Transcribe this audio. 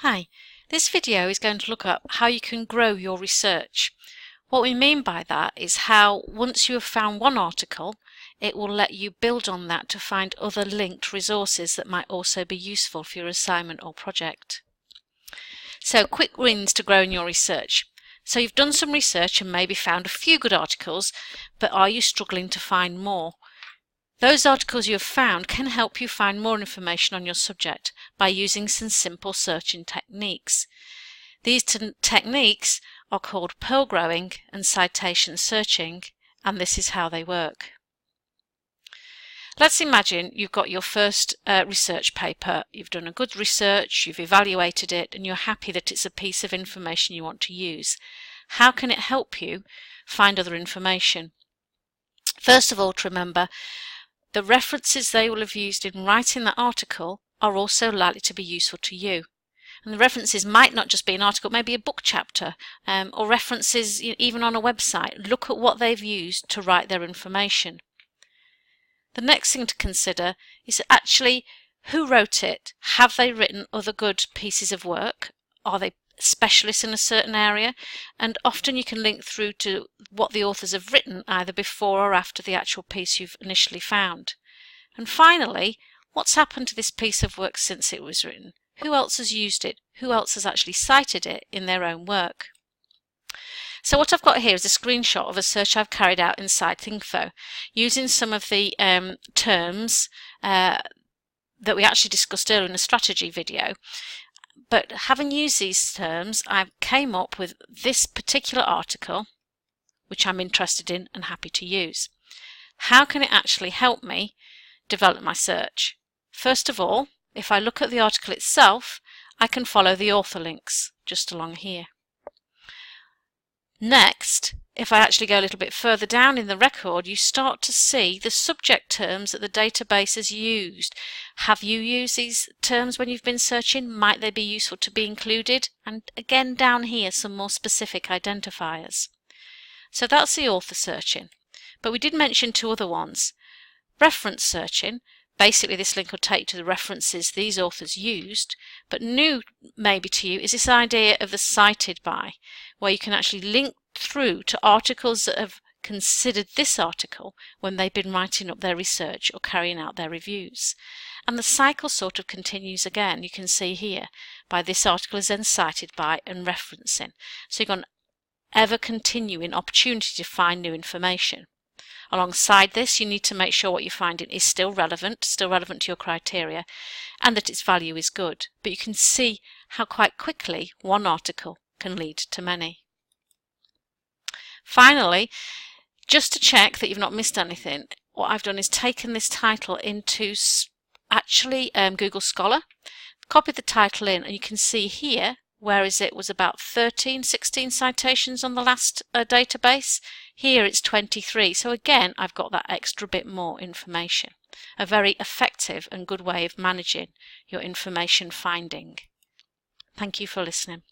Hi, this video is going to look at how you can grow your research. What we mean by that is how once you have found one article, it will let you build on that to find other linked resources that might also be useful for your assignment or project. So quick wins to growing your research. So you've done some research and maybe found a few good articles, but are you struggling to find more? Those articles you have found can help you find more information on your subject by using some simple searching techniques. These techniques are called Pearl Growing and Citation searching, and this is how they work. Let's imagine you've got your first research paper. You've done a good research, you've evaluated it, and you're happy that it's a piece of information you want to use. How can it help you find other information? First of all, to remember, the references they will have used in writing that article are also likely to be useful to you. And the references might not just be an article, maybe a book chapter, or references even on a website. Look at what they've used to write their information. The next thing to consider is actually who wrote it. Have they written other good pieces of work? Are they specialists in a certain area? And often you can link through to what the authors have written either before or after the actual piece you've initially found. And finally, what's happened to this piece of work since it was written? Who else has used it? Who else has actually cited it in their own work? So what I've got here is a screenshot of a search I've carried out in CiteInfo using some of the terms that we actually discussed earlier in the strategy video. But having used these terms, I came up with this particular article, which I'm interested in and happy to use. How can it actually help me develop my search? First of all, if I look at the article itself, I can follow the author links just along here. Next, if I actually go a little bit further down in the record, you start to see the subject terms that the database has used. Have you used these terms when you've been searching? Might they be useful to be included? And again down here, some more specific identifiers. So that's the author searching. But we did mention two other ones. Reference searching. Basically, this link will take you to the references these authors used, but new maybe to you is this idea of the cited by, where you can actually link through to articles that have considered this article when they've been writing up their research or carrying out their reviews. And the cycle sort of continues again, you can see here, by this article is then cited by and referencing. So you've got an ever continuing opportunity to find new information. Alongside this, you need to make sure what you're finding is still relevant to your criteria, and that its value is good. But you can see how quite quickly one article can lead to many. Finally, just to check that you've not missed anything, what I've done is taken this title into actually Google Scholar, copied the title in, and you can see here, whereas it was about 16 citations on the last database, here it's 23. So again, I've got that extra bit more information. A very effective and good way of managing your information finding. Thank you for listening.